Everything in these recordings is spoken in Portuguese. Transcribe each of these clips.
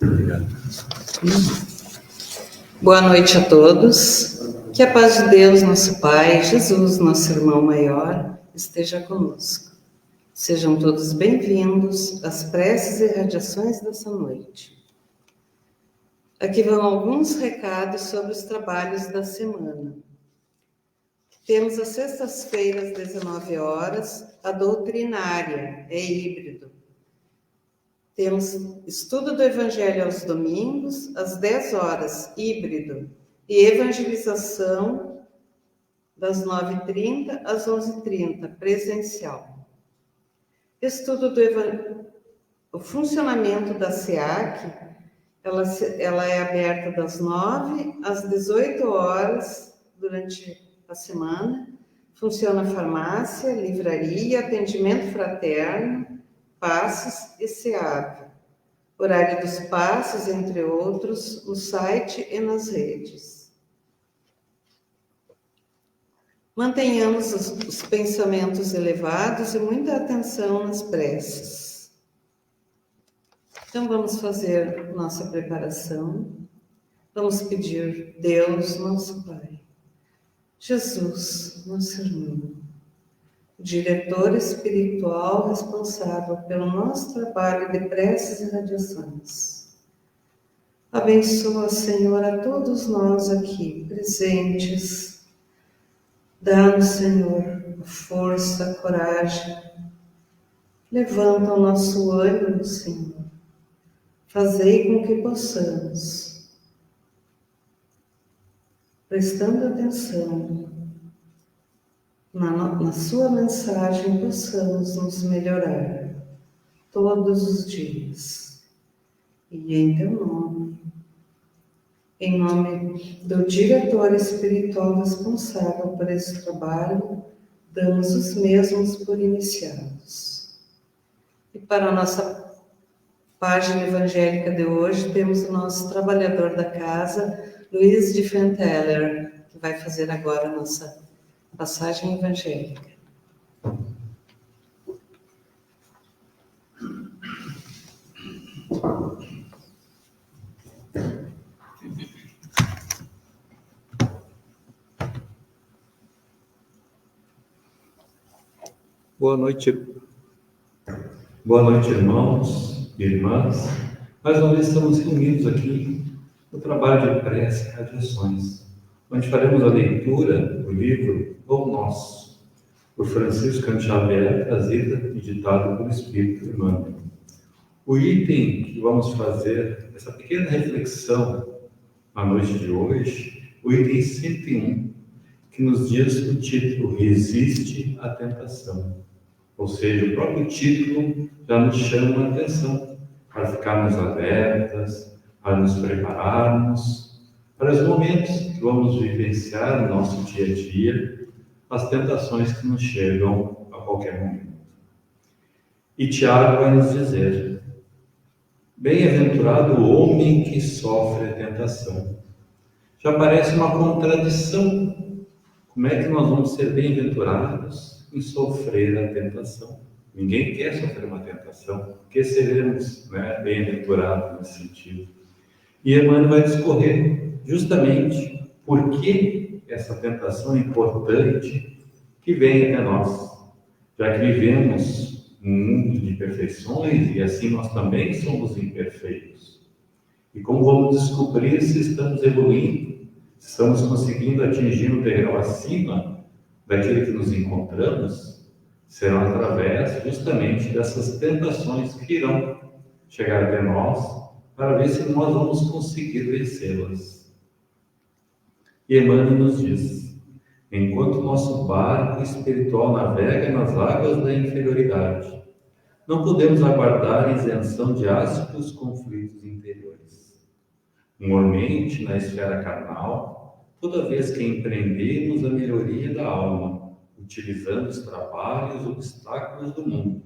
Obrigado. Boa noite a todos. Que a paz de Deus, nosso Pai, Jesus, nosso irmão maior, esteja conosco. Sejam todos bem-vindos às preces e radiações dessa noite. Aqui vão alguns recados sobre os trabalhos da semana. Temos às sextas-feiras, 19 horas, a doutrinária, é híbrido. Temos estudo do Evangelho aos domingos, às 10 horas, híbrido, e evangelização das 9h30 às 11h30, presencial. Estudo o funcionamento da SEAC, ela é aberta das 9 às 18 horas durante a semana. Funciona farmácia, livraria, atendimento fraterno, passes e SEAV. Horário dos passes, entre outros, no site e nas redes. Mantenhamos os pensamentos elevados e muita atenção nas preces. Então, vamos fazer nossa preparação. Vamos pedir Deus, nosso Pai, Jesus, nosso irmão, o diretor espiritual responsável pelo nosso trabalho de preces e radiações. Abençoa, Senhor, a todos nós aqui presentes. Dá-nos, Senhor, força, coragem. Levanta o nosso ânimo, Senhor. Fazei com que possamos, prestando atenção na sua mensagem, possamos nos melhorar todos os dias. E em teu nome, em nome do diretor espiritual responsável por esse trabalho, damos os mesmos por iniciados. E para a nossa página evangélica de hoje, temos o nosso trabalhador da casa, Luiz de Fenteller, que vai fazer agora a nossa passagem evangélica. Boa noite, irmãos e irmãs. Mais uma vez estamos reunidos aqui no trabalho de prece e radiações, onde faremos a leitura do livro Pão Nosso, por Francisco Cândido Xavier, trazida e ditado pelo Espírito Emmanuel. O item que vamos fazer, essa pequena reflexão na noite de hoje, o item 101, que nos diz o título Resiste à Tentação. Ou seja, o próprio título já nos chama a atenção para ficarmos alertas, para nos prepararmos para os momentos que vamos vivenciar no nosso dia a dia, as tentações que nos chegam a qualquer momento. E Tiago vai nos dizer: bem-aventurado o homem que sofre a tentação. Já parece uma contradição. Como é que nós vamos ser bem-aventurados em sofrer a tentação? Ninguém quer sofrer uma tentação, porque seremos bem-aventurados nesse sentido. E Emmanuel vai discorrer justamente por que essa tentação é importante que vem até nós, já que vivemos um mundo de perfeições e assim nós também somos imperfeitos. E como vamos descobrir se estamos evoluindo, se estamos conseguindo atingir um degrau acima daquilo que nos encontramos, será através justamente dessas tentações que irão chegar até nós, para ver se nós vamos conseguir vencê-las. E Emmanuel nos diz: enquanto nosso barco espiritual navega nas águas da inferioridade, não podemos aguardar a isenção de ásperos conflitos interiores. Mormente, na esfera carnal, toda vez que empreendemos a melhoria da alma, utilizando os trabalhos e obstáculos do mundo,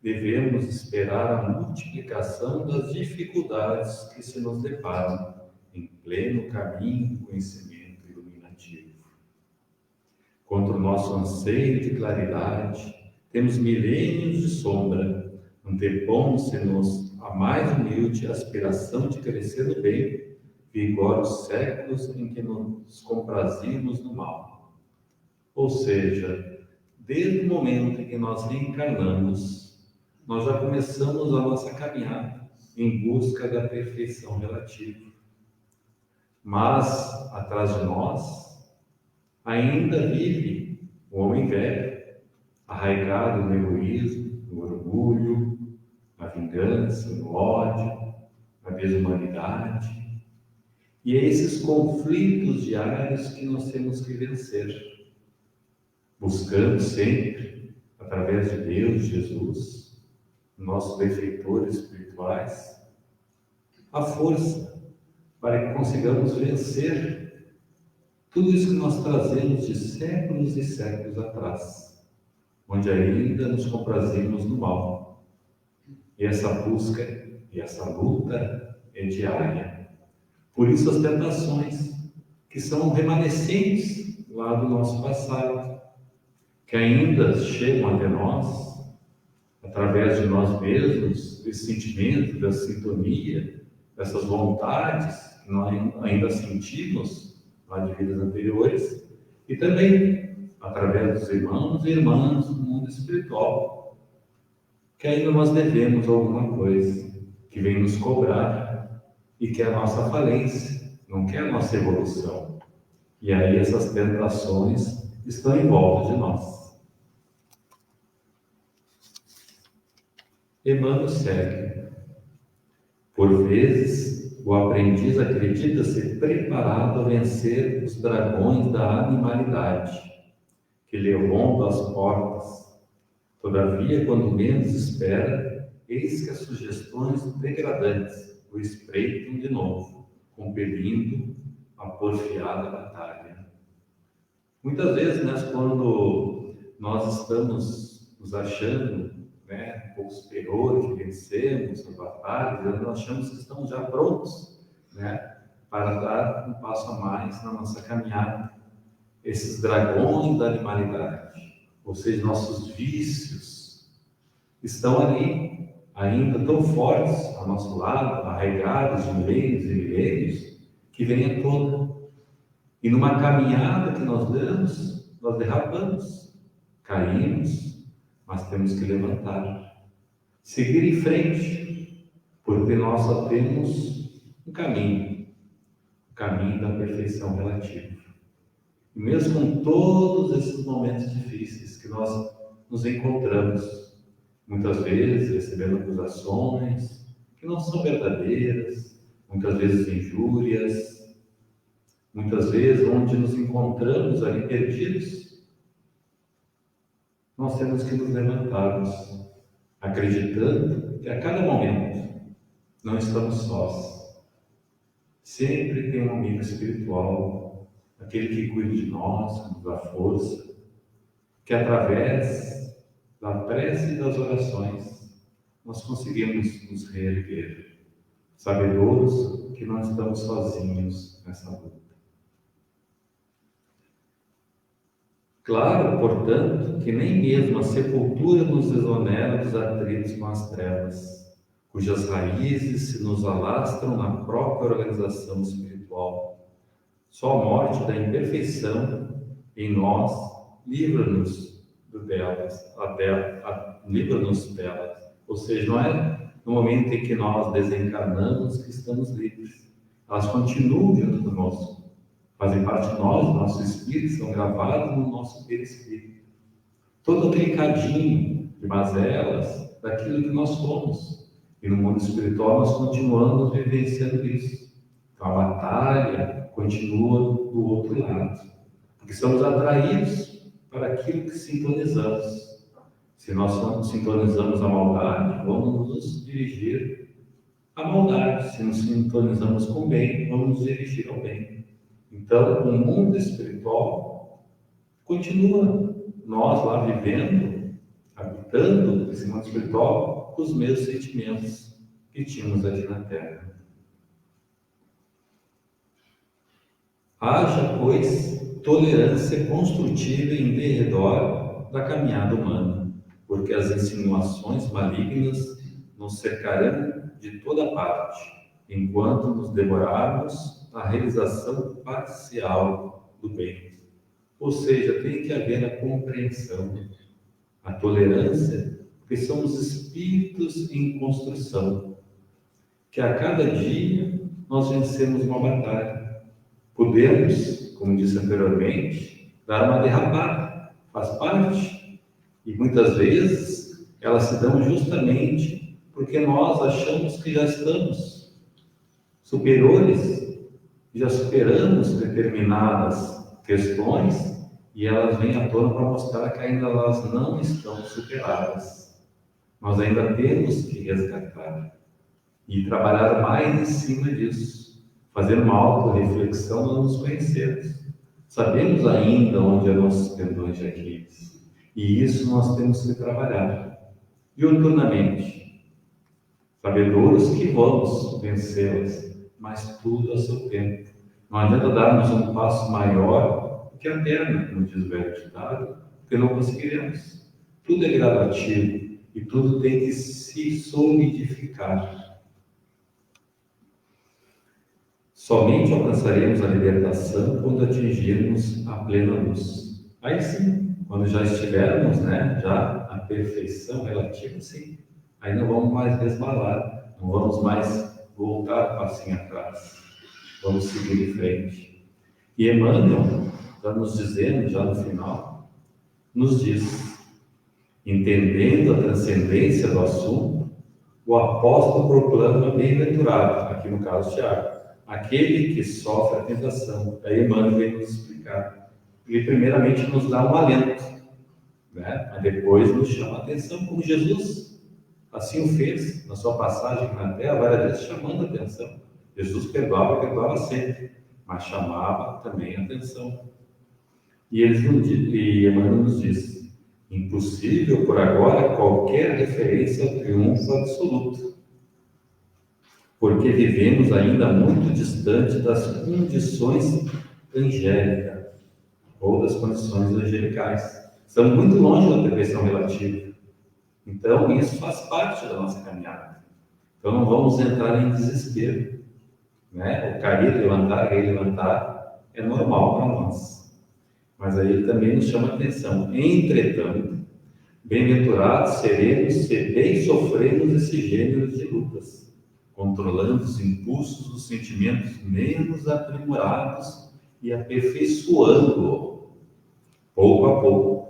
devemos esperar a multiplicação das dificuldades que se nos deparam em pleno caminho do conhecimento iluminativo. Contra o nosso anseio de claridade, temos milênios de sombra, antepondo-se-nos a mais humilde aspiração de crescer no bem, vigora os séculos em que nos comprazimos no mal. Ou seja, desde o momento em que nós reencarnamos, nós já começamos a nossa caminhada em busca da perfeição relativa. Mas, atrás de nós, ainda vive o homem velho, arraigado no egoísmo, no orgulho, na vingança, no ódio, na desumanidade. E é esses conflitos diários que nós temos que vencer, buscando sempre, através de Deus, Jesus, nossos benfeitores espirituais, a força para que consigamos vencer tudo isso que nós trazemos de séculos e séculos atrás, onde ainda nos comprazimos no mal. E essa busca e essa luta é diária. Por isso as tentações, que são remanescentes lá do nosso passado, que ainda chegam até nós, através de nós mesmos, esse sentimento, dessa sintonia, dessas vontades que nós ainda sentimos lá de vidas anteriores, e também através dos irmãos e irmãs do mundo espiritual, que ainda nós devemos alguma coisa, que vem nos cobrar e que é a nossa falência, não quer a nossa evolução. E aí essas tentações estão em volta de nós. Emmanuel segue. Por vezes, o aprendiz acredita ser preparado a vencer os dragões da animalidade, que lhe rompam as portas. Todavia, quando menos espera, eis que as sugestões degradantes o espreitam de novo, compelindo a porfiada batalha. Muitas vezes, quando nós estamos nos achando um pouco superior, que vencemos as batalhas, nós achamos que estamos já prontos para dar um passo a mais na nossa caminhada. Esses dragões da animalidade, ou seja, nossos vícios, estão ali, ainda tão fortes ao nosso lado, arraigados de milênios e milênios, que vêm à tona. E numa caminhada que nós damos, nós derrapamos, caímos, mas temos que levantar, seguir em frente, porque nós só temos um caminho, o caminho da perfeição relativa. E mesmo com todos esses momentos difíceis que nós nos encontramos, muitas vezes recebendo acusações que não são verdadeiras, muitas vezes injúrias, muitas vezes onde nos encontramos ali perdidos, nós temos que nos levantarmos, acreditando que a cada momento não estamos sós. Sempre tem um amigo espiritual, aquele que cuida de nós, que nos dá força, que através da prece e das orações nós conseguimos nos reerguer, sabedores que não estamos sozinhos nessa luta. Claro, portanto, que nem mesmo a sepultura nos exonera dos atritos com as trevas, cujas raízes se nos alastram na própria organização espiritual. Só a morte da imperfeição em nós livra-nos delas, livra-nos delas. Ou seja, não é no momento em que nós desencarnamos que estamos livres. Elas continuam junto conosco. Fazem parte de nós, do nosso espírito, estão gravados no nosso perispírito. Todo aquele cadinho de mazelas daquilo que nós somos. E no mundo espiritual nós continuamos vivenciando isso. Então a batalha continua do outro lado. Porque somos atraídos para aquilo que sintonizamos. Se nós sintonizamos a maldade, vamos nos dirigir à maldade. Se nos sintonizamos com o bem, vamos nos dirigir ao bem. Então, o mundo espiritual continua, nós lá vivendo, habitando esse mundo espiritual, com os mesmos sentimentos que tínhamos aqui na Terra. Haja, pois, tolerância construtiva em derredor da caminhada humana, porque as insinuações malignas nos cercarão de toda parte, enquanto nos demorarmos na realização parcial do bem. Ou seja, tem que haver a compreensão, a tolerância, porque somos espíritos em construção, que a cada dia nós vencemos uma batalha. Podemos, como disse anteriormente, dar uma derrapada, faz parte, e muitas vezes elas se dão justamente porque nós achamos que já estamos superiores, já superamos determinadas questões e elas vêm à tona para mostrar que ainda elas não estão superadas. Nós ainda temos que resgatar e trabalhar mais em cima disso, fazer uma auto-reflexão, nós nos conhecermos. Sabemos ainda onde é nossos tendões de Aquiles e isso nós temos que trabalhar diuturnamente, sabedores que vamos vencê-las, mas tudo a seu tempo. Não adianta darmos um passo maior do que a perna, como diz o velho ditado, porque não conseguiremos. Tudo é gradativo e tudo tem que se solidificar. Somente alcançaremos a libertação quando atingirmos a plena luz. Aí sim, quando já estivermos, já a perfeição relativa, sim, aí não vamos mais resbalar, não vamos mais voltar um passinho atrás. Vamos seguir em frente. E Emmanuel está nos dizendo, já no final, nos diz, entendendo a transcendência do assunto, o apóstolo proclama bem-aventurado, aqui no caso Tiago, aquele que sofre a tentação. Aí Emmanuel vem nos explicar. Ele primeiramente nos dá um alento, mas depois nos chama a atenção, como Jesus assim o fez na sua passagem na Terra, várias vezes chamando a atenção. Jesus perdoava sempre, mas chamava também a atenção. E Emmanuel nos diz, impossível por agora qualquer referência ao triunfo absoluto, porque vivemos ainda muito distante das condições angélicas, ou das condições angelicais. Estamos muito longe da perfeição relativa. Então, isso faz parte da nossa caminhada. Então, não vamos entrar em desespero. O cair, levantar, é normal para nós. Mas aí ele também nos chama a atenção. Entretanto, bem-aventurados seremos se bem sofremos esse gênero de lutas, controlando os impulsos dos sentimentos menos aprimorados e aperfeiçoando-o, pouco a pouco,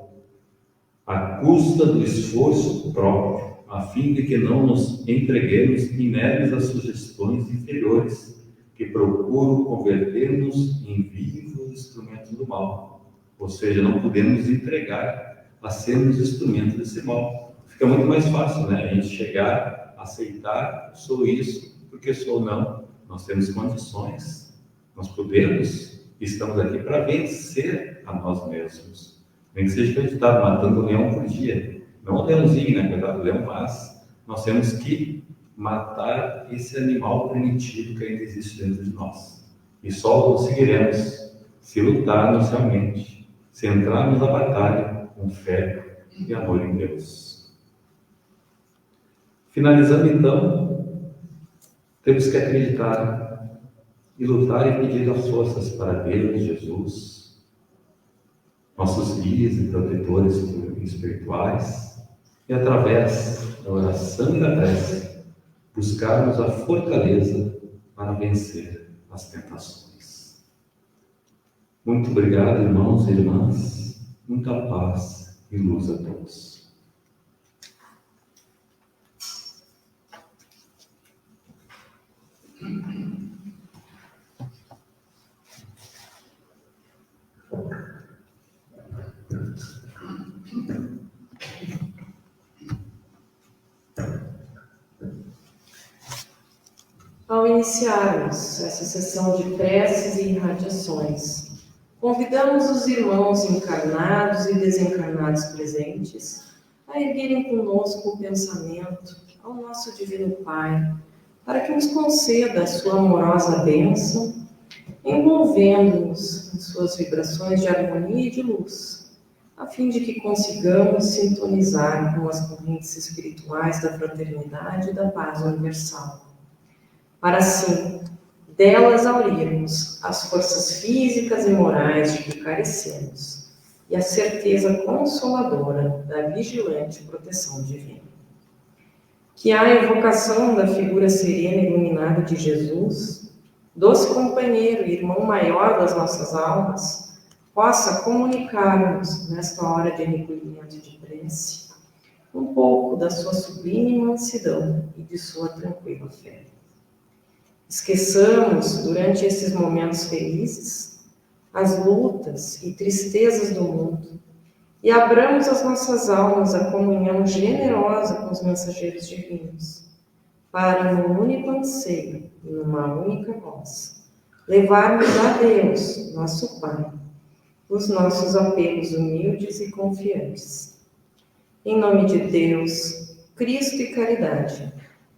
à custa do esforço próprio, a fim de que não nos entreguemos inermes às sugestões inferiores, que procuram converter-nos em vivos instrumentos do mal. Ou seja, não podemos entregar a sermos instrumentos desse mal. Fica muito mais fácil, a gente chegar, aceitar, sou isso, porque sou não. Nós temos condições, nós podemos, estamos aqui para vencer a nós mesmos. Nem que seja acreditado, matando um leão por dia. Não o leãozinho, coitado do leão, mas nós temos que matar esse animal primitivo que ainda existe dentro de nós. E só conseguiremos se lutarmos realmente, se entrarmos na batalha com fé e amor em Deus. Finalizando então, temos que acreditar e lutar e pedir as forças para Deus, Jesus, nossos guias e protetores espirituais, e através da oração e da prece, buscarmos a fortaleza para vencer as tentações. Muito obrigado, irmãos e irmãs. Muita paz e luz a todos. Ao iniciarmos essa sessão de preces e irradiações, convidamos os irmãos encarnados e desencarnados presentes a erguerem conosco o pensamento ao nosso Divino Pai, para que nos conceda a sua amorosa bênção envolvendo-nos em suas vibrações de harmonia e de luz, a fim de que consigamos sintonizar com as correntes espirituais da fraternidade e da paz universal, para assim delas aurirmos as forças físicas e morais de que carecemos e a certeza consoladora da vigilante proteção divina. Que a evocação da figura serena e iluminada de Jesus, doce companheiro e irmão maior das nossas almas, possa comunicar-nos, nesta hora de recolhimento de prece, um pouco da sua sublime mansidão e de sua tranquila fé. Esqueçamos, durante esses momentos felizes, as lutas e tristezas do mundo e abramos as nossas almas à comunhão generosa com os mensageiros divinos, para, num único anseio e numa única voz, levarmos a Deus, nosso Pai, os nossos apelos humildes e confiantes. Em nome de Deus, Cristo e caridade,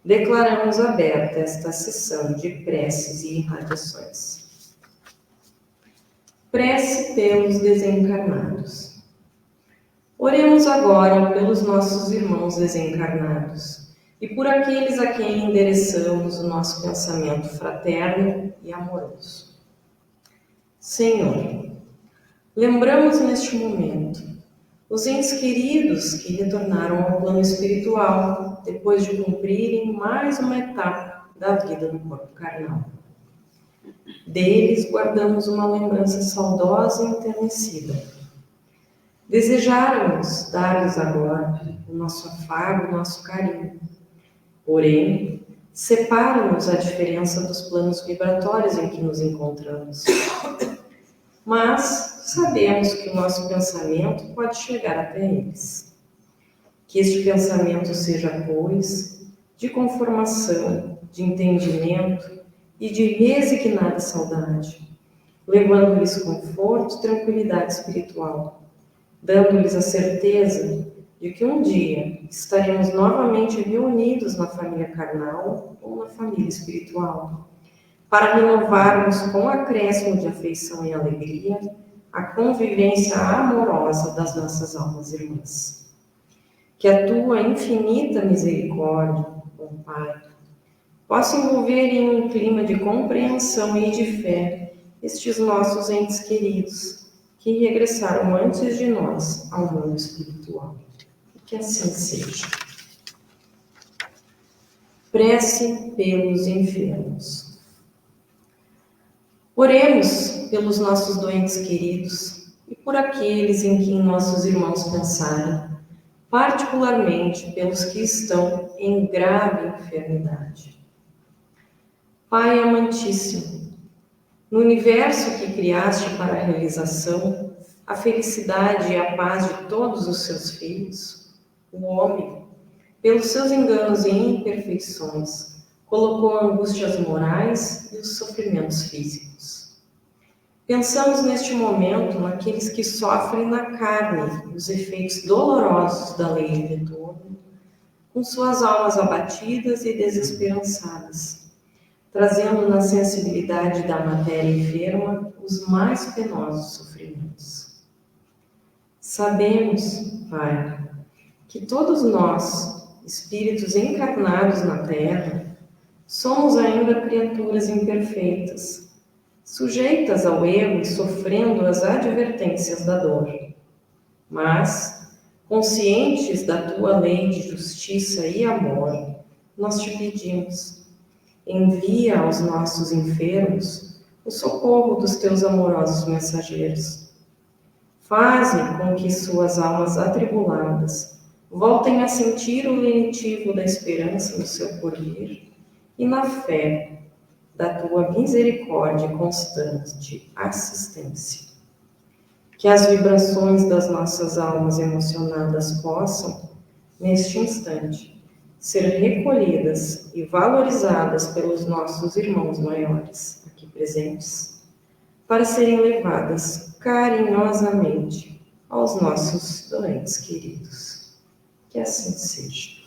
declaramos aberta esta sessão de preces e irradiações. Prece pelos desencarnados. Oremos agora pelos nossos irmãos desencarnados e por aqueles a quem endereçamos o nosso pensamento fraterno e amoroso. Senhor, lembramos neste momento os entes queridos que retornaram ao plano espiritual depois de cumprirem mais uma etapa da vida no corpo carnal. Deles guardamos uma lembrança saudosa e enternecida. Desejáramos dar-lhes agora o nosso afago, o nosso carinho. Porém, separa-nos a diferença dos planos vibratórios em que nos encontramos. Mas sabemos que o nosso pensamento pode chegar até eles. Que este pensamento seja, pois, de conformação, de entendimento e de resignada saudade, levando-lhes conforto e tranquilidade espiritual, dando-lhes a certeza de que um dia estaremos novamente reunidos na família carnal ou na família espiritual, para renovarmos com acréscimo de afeição e alegria a convivência amorosa das nossas almas irmãs. Que a tua infinita misericórdia, ó Pai, possa envolver em um clima de compreensão e de fé estes nossos entes queridos, que regressaram antes de nós ao mundo espiritual. E que assim seja. Prece pelos enfermos. Oremos pelos nossos doentes queridos e por aqueles em quem nossos irmãos pensarem, particularmente pelos que estão em grave enfermidade. Pai amantíssimo, no universo que criaste para a realização, a felicidade e a paz de todos os seus filhos, o homem, pelos seus enganos e imperfeições, colocou angústias morais e os sofrimentos físicos. Pensamos neste momento naqueles que sofrem na carne os efeitos dolorosos da lei de retorno, com suas almas abatidas e desesperançadas, trazendo na sensibilidade da matéria enferma os mais penosos sofrimentos. Sabemos, Pai, que todos nós, espíritos encarnados na Terra, somos ainda criaturas imperfeitas, sujeitas ao erro e sofrendo as advertências da dor. Mas, conscientes da tua lei de justiça e amor, nós te pedimos, envia aos nossos enfermos o socorro dos teus amorosos mensageiros. Faze com que suas almas atribuladas voltem a sentir o lenitivo da esperança no seu porvir e na fé da tua misericórdia e constante assistência. Que as vibrações das nossas almas emocionadas possam, neste instante, ser recolhidas e valorizadas pelos nossos irmãos maiores aqui presentes, para serem levadas carinhosamente aos nossos doentes queridos. Que assim seja.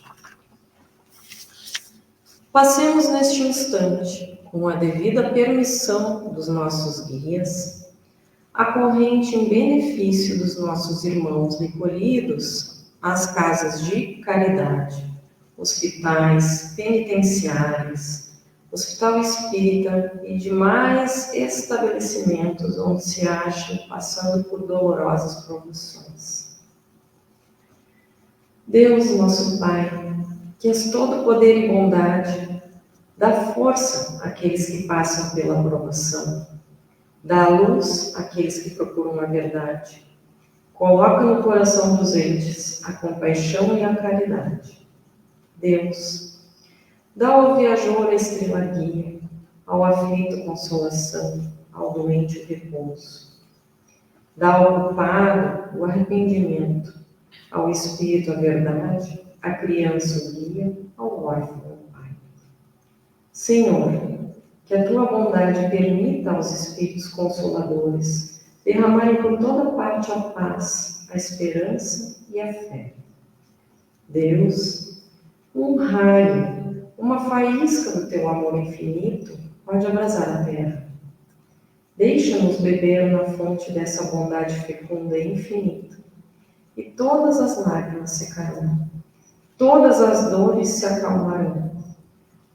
Passemos neste instante com a devida permissão dos nossos guias, a corrente em benefício dos nossos irmãos recolhidos às casas de caridade, hospitais, penitenciários, hospital espírita e demais estabelecimentos onde se acham passando por dolorosas provações. Deus, nosso Pai, que és todo poder e bondade, dá força àqueles que passam pela provação, dá luz àqueles que procuram a verdade, coloca no coração dos entes a compaixão e a caridade. Deus, dá ao viajor a estrela guia, ao aflito consolação, ao doente o repouso. Dá ao culpado o arrependimento, ao espírito a verdade, à criança o guia, ao órfão o pai. Senhor, que a tua bondade permita aos espíritos consoladores derramarem por toda parte a paz, a esperança e a fé. Deus, um raio, uma faísca do teu amor infinito pode abrasar a terra. Deixa-nos beber na fonte dessa bondade fecunda e infinita, e todas as lágrimas secarão, todas as dores se acalmarão.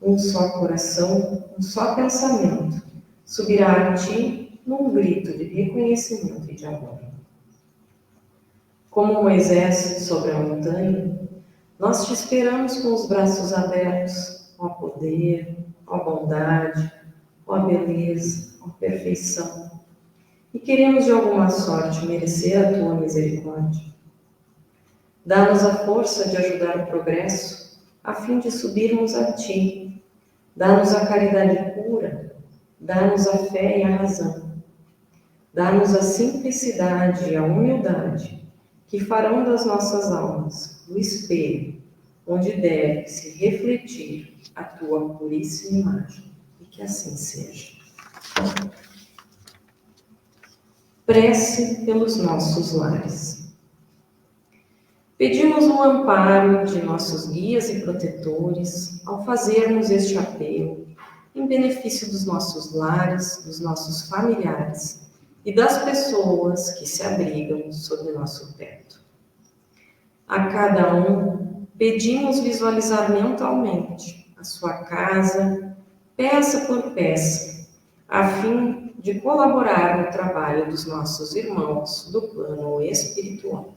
Um só coração, um só pensamento subirá a ti num grito de reconhecimento e de amor. Como Moisés sobre a montanha, nós te esperamos com os braços abertos, ó poder, ó bondade, ó beleza, ó perfeição, e queremos de alguma sorte merecer a tua misericórdia. Dá-nos a força de ajudar o progresso, a fim de subirmos a ti. Dá-nos a caridade pura, dá-nos a fé e a razão. Dá-nos a simplicidade e a humildade, que farão das nossas almas o espelho, onde deve se refletir a tua puríssima imagem. E que assim seja. Prece pelos nossos lares. Pedimos o amparo de nossos guias e protetores ao fazermos este apelo em benefício dos nossos lares, dos nossos familiares e das pessoas que se abrigam sob nosso teto. A cada um, pedimos visualizar mentalmente a sua casa, peça por peça, a fim de colaborar no trabalho dos nossos irmãos do plano espiritual.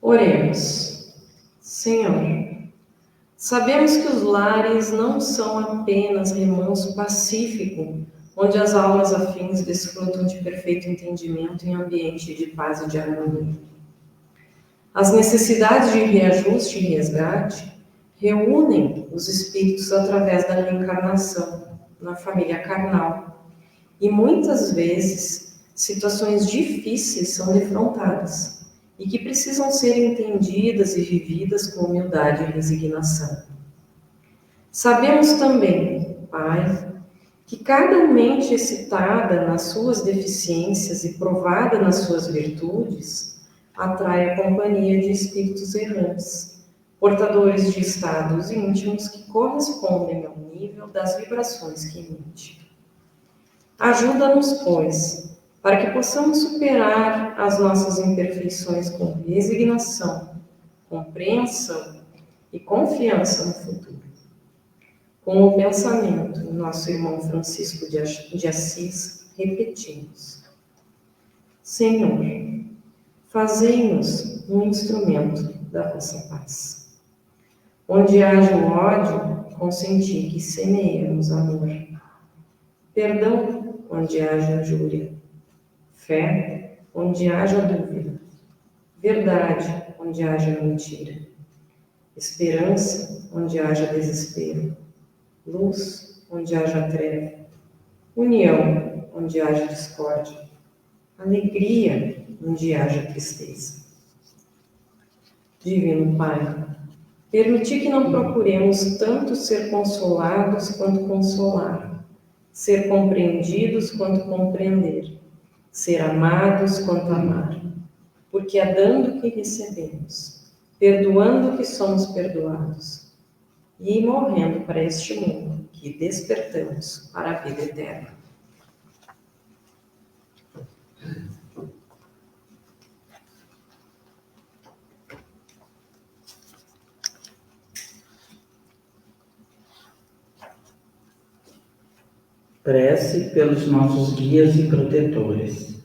Oremos. Senhor, sabemos que os lares não são apenas remanso pacífico, onde as almas afins desfrutam de perfeito entendimento em ambiente de paz e de harmonia. As necessidades de reajuste e resgate reúnem os espíritos através da reencarnação na família carnal, e muitas vezes situações difíceis são defrontadas e que precisam ser entendidas e vividas com humildade e resignação. Sabemos também, Pai, que cada mente excitada nas suas deficiências e provada nas suas virtudes atrai a companhia de espíritos errantes, portadores de estados íntimos que correspondem ao nível das vibrações que emite. Ajuda-nos, pois, para que possamos superar as nossas imperfeições com resignação, compreensão e confiança no futuro. Com o pensamento do nosso irmão Francisco de Assis, repetimos: Senhor, fazei-nos um instrumento da vossa paz. Onde haja o ódio, consenti que semeemos amor. Perdão onde haja injúria. Fé onde haja dúvida. Verdade onde haja mentira. Esperança onde haja desespero. Luz onde haja treva. União onde haja discórdia. alegria onde haja tristeza. Divino Pai, permiti que não procuremos tanto ser consolados quanto consolar, ser compreendidos quanto compreender, ser amados quanto amar, porque é dando que recebemos, perdoando que somos perdoados, e morrendo para este mundo que despertamos para a vida eterna. Prece pelos nossos guias e protetores.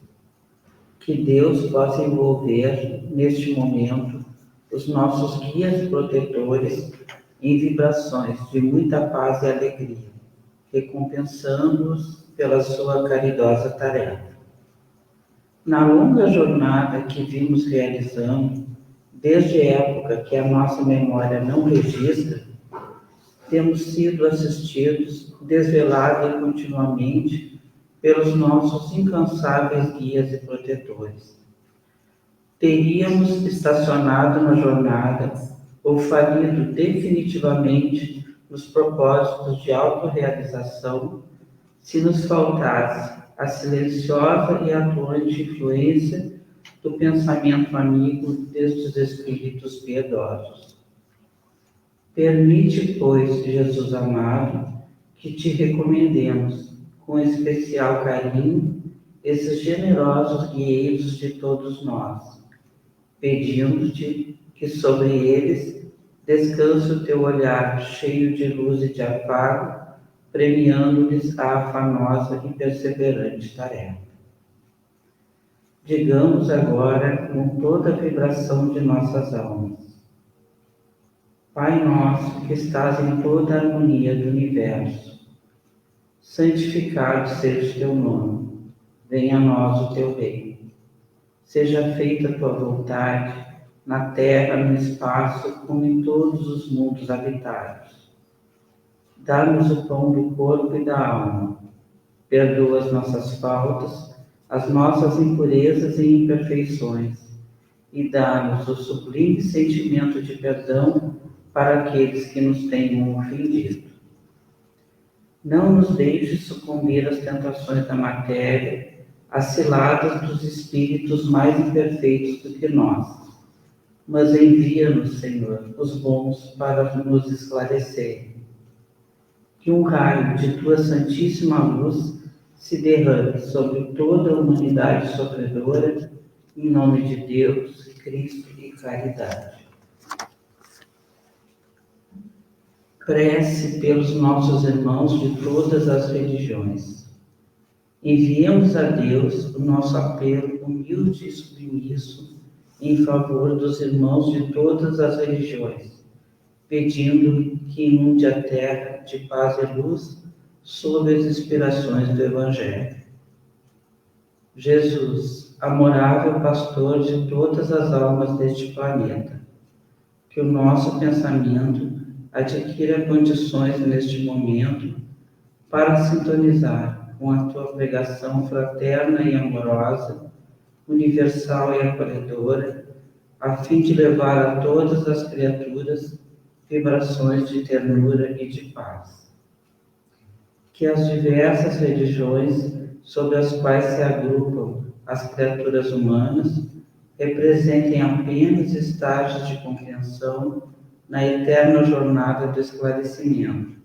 Que Deus possa envolver, neste momento, os nossos guias e protetores em vibrações de muita paz e alegria, recompensando-os pela sua caridosa tarefa. Na longa jornada que vimos realizando, desde a época que a nossa memória não registra, temos sido assistidos, desvelado e continuamente, pelos nossos incansáveis guias e protetores. Teríamos estacionado na jornada ou falido definitivamente nos propósitos de autorrealização se nos faltasse a silenciosa e atuante influência do pensamento amigo destes espíritos piedosos. Permite, pois, Jesus amado, que te recomendemos, com especial carinho, esses generosos guieiros de todos nós, pedindo-te que sobre eles descanse o teu olhar cheio de luz e de afago, premiando-lhes a afanosa e perseverante tarefa. Digamos agora com toda a vibração de nossas almas: Pai nosso que estás em toda a harmonia do universo, santificado seja o teu nome, venha a nós o teu reino. Seja feita a tua vontade, na terra, no espaço, como em todos os mundos habitados. Dá-nos o pão do corpo e da alma. Perdoa as nossas faltas, as nossas impurezas e imperfeições, e dá-nos o sublime sentimento de perdão para aqueles que nos tenham ofendido. Não nos deixes sucumbir às tentações da matéria, às ciladas dos espíritos mais imperfeitos do que nós, mas envia-nos, Senhor, os bons para nos esclarecer. Que um raio de tua santíssima luz se derrame sobre toda a humanidade sofredora, em nome de Deus, Cristo e caridade. Prece pelos nossos irmãos de todas as religiões. Enviemos a Deus o nosso apelo humilde e submisso em favor dos irmãos de todas as religiões, pedindo que inunde a terra de paz e luz sob as inspirações do Evangelho. Jesus, amorável pastor de todas as almas deste planeta, que o nosso pensamento adquira condições neste momento para sintonizar com a tua pregação fraterna e amorosa, universal e acolhedora, a fim de levar a todas as criaturas vibrações de ternura e de paz. Que as diversas religiões sobre as quais se agrupam as criaturas humanas representem apenas estágios de compreensão na eterna jornada do esclarecimento,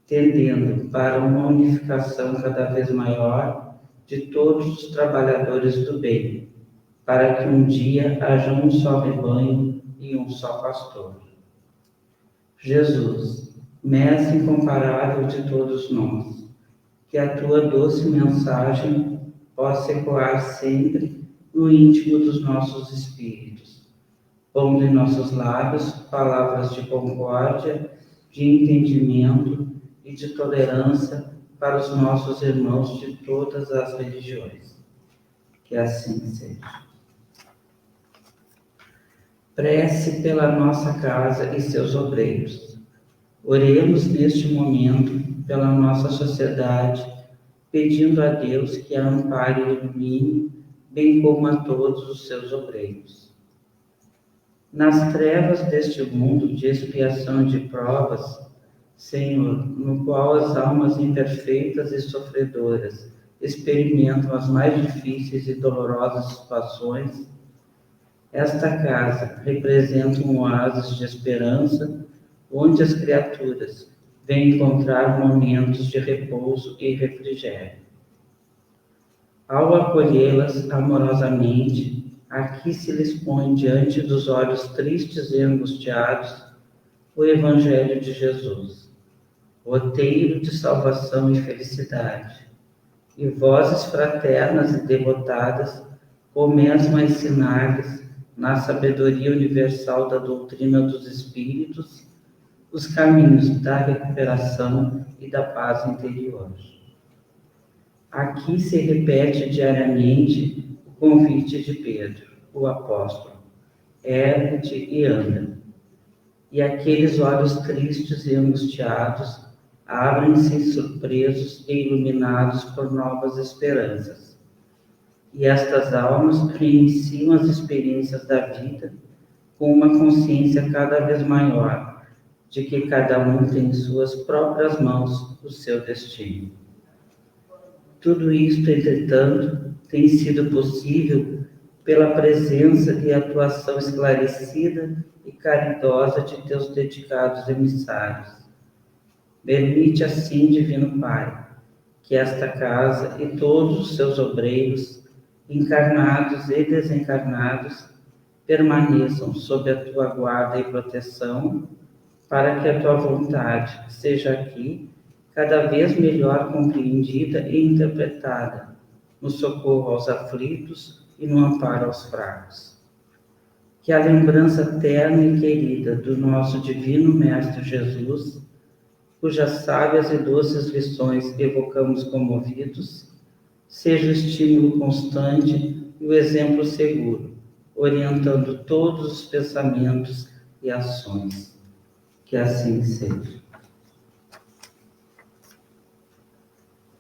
tendendo para uma unificação cada vez maior de todos os trabalhadores do bem, para que um dia haja um só rebanho e um só pastor. Jesus, mestre incomparável de todos nós, que a tua doce mensagem possa ecoar sempre no íntimo dos nossos espíritos, pondo em nossos lábios palavras de concórdia, de entendimento e de tolerância para os nossos irmãos de todas as religiões. Que assim seja. Prece pela nossa casa e seus obreiros. Oremos neste momento pela nossa sociedade, pedindo a Deus que a ampare e ilumine, bem como a todos os seus obreiros. Nas trevas deste mundo de expiação e de provas, Senhor, no qual as almas imperfeitas e sofredoras experimentam as mais difíceis e dolorosas situações, esta casa representa um oásis de esperança, onde as criaturas vêm encontrar momentos de repouso e refrigério. Ao acolhê-las amorosamente, aqui se lhes põe diante dos olhos tristes e angustiados o Evangelho de Jesus, roteiro de salvação e felicidade, e vozes fraternas e devotadas começam a ensinar-lhes, na sabedoria universal da doutrina dos Espíritos, os caminhos da recuperação e da paz interior. Aqui se repete diariamente o convite de Pedro, o apóstolo: ergue-te e anda. E aqueles olhos tristes e angustiados abrem-se surpresos e iluminados por novas esperanças. E estas almas reiniciam as experiências da vida com uma consciência cada vez maior de que cada um tem em suas próprias mãos o seu destino. Tudo isto, entretanto, tem sido possível pela presença e atuação esclarecida e caridosa de teus dedicados emissários. Permite assim, Divino Pai, que esta casa e todos os seus obreiros, encarnados e desencarnados, permaneçam sob a tua guarda e proteção, para que a tua vontade seja aqui cada vez melhor compreendida e interpretada, no socorro aos aflitos e no amparo aos fracos. Que a lembrança terna e querida do nosso Divino Mestre Jesus, cujas sábias e doces lições evocamos comovidos, seja o estímulo constante e o exemplo seguro, orientando todos os pensamentos e ações. Que assim seja.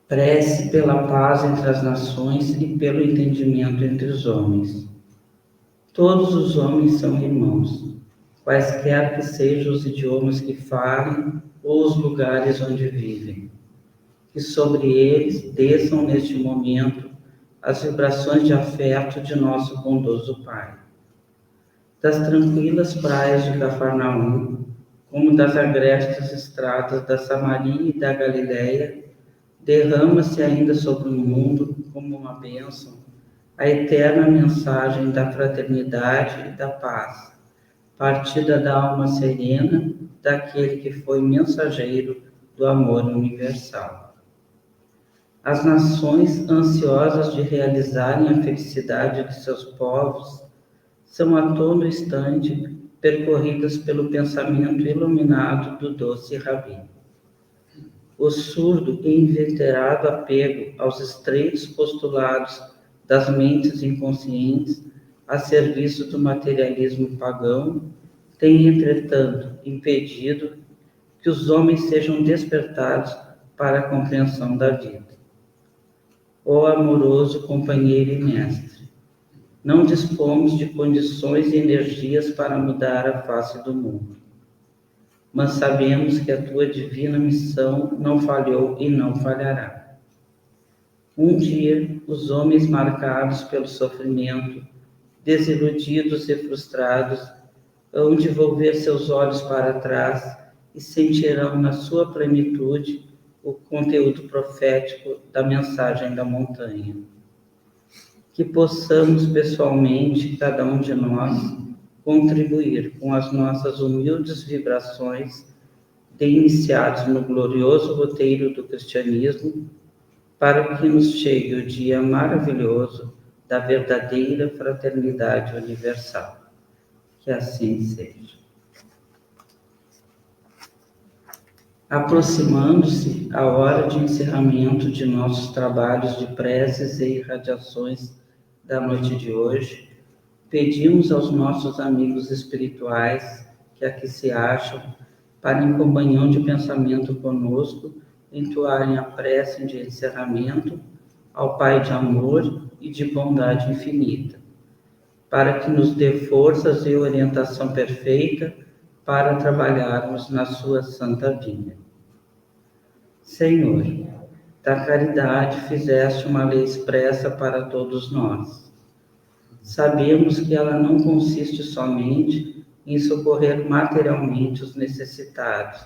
Prece pela paz entre as nações e pelo entendimento entre os homens. Todos os homens são irmãos, quaisquer que sejam os idiomas que falem ou os lugares onde vivem. Que sobre eles desçam neste momento as vibrações de afeto de nosso bondoso Pai. Das tranquilas praias de Cafarnaum, como das agrestes estradas da Samaria e da Galileia, derrama-se ainda sobre o mundo, como uma bênção, a eterna mensagem da fraternidade e da paz, partida da alma serena daquele que foi mensageiro do amor universal. As nações ansiosas de realizarem a felicidade de seus povos são a todo instante percorridas pelo pensamento iluminado do doce Rabi. O surdo e inveterado apego aos estreitos postulados das mentes inconscientes a serviço do materialismo pagão tem, entretanto, impedido que os homens sejam despertados para a compreensão da vida. Ó amoroso companheiro e mestre, não dispomos de condições e energias para mudar a face do mundo, mas sabemos que a tua divina missão não falhou e não falhará. Um dia, os homens marcados pelo sofrimento, desiludidos e frustrados, hão de volver seus olhos para trás e sentirão na sua plenitude o conteúdo profético da mensagem da montanha. Que possamos pessoalmente, cada um de nós, contribuir com as nossas humildes vibrações de iniciados no glorioso roteiro do cristianismo, para que nos chegue o dia maravilhoso da verdadeira fraternidade universal. Que assim seja. Aproximando-se a hora de encerramento de nossos trabalhos de preces e irradiações da noite de hoje, pedimos aos nossos amigos espirituais que aqui se acham, para em comunhão de pensamento conosco, entoarem a prece de encerramento ao Pai de amor e de bondade infinita, para que nos dê forças e orientação perfeita para trabalharmos na sua santa vinha. Senhor, da caridade fizeste uma lei expressa para todos nós. Sabemos que ela não consiste somente em socorrer materialmente os necessitados,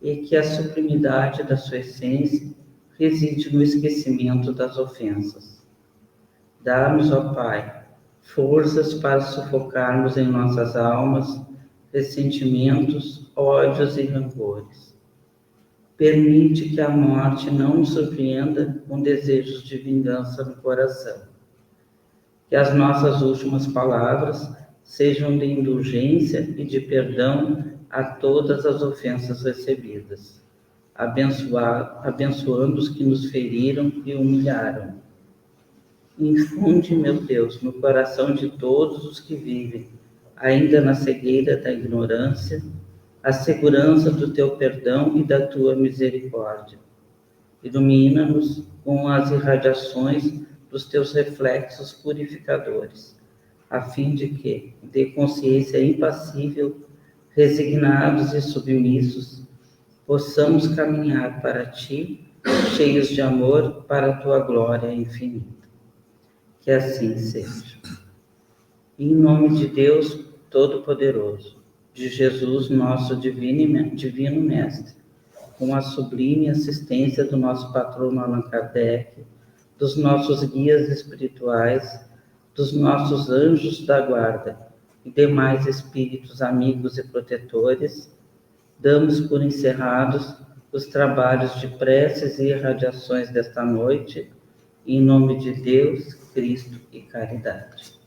e que a sublimidade da sua essência reside no esquecimento das ofensas. Dá-nos, ó Pai, forças para sufocarmos em nossas almas ressentimentos, ódios e rancores. Permite que a morte não nos surpreenda com desejos de vingança no coração. Que as nossas últimas palavras sejam de indulgência e de perdão a todas as ofensas recebidas, abençoando os que nos feriram e humilharam. Infunde, meu Deus, no coração de todos os que vivem, ainda na cegueira da ignorância, a segurança do teu perdão e da tua misericórdia. Ilumina-nos com as irradiações dos teus reflexos purificadores, a fim de que, de consciência impassível, resignados e submissos, possamos caminhar para ti, cheios de amor, para a tua glória infinita. Que assim seja. Em nome de Deus Todo-Poderoso, de Jesus, nosso divino Mestre, com a sublime assistência do nosso patrono Allan Kardec, dos nossos guias espirituais, dos nossos anjos da guarda e demais espíritos amigos e protetores, damos por encerrados os trabalhos de preces e irradiações desta noite, em nome de Deus, Cristo e caridade.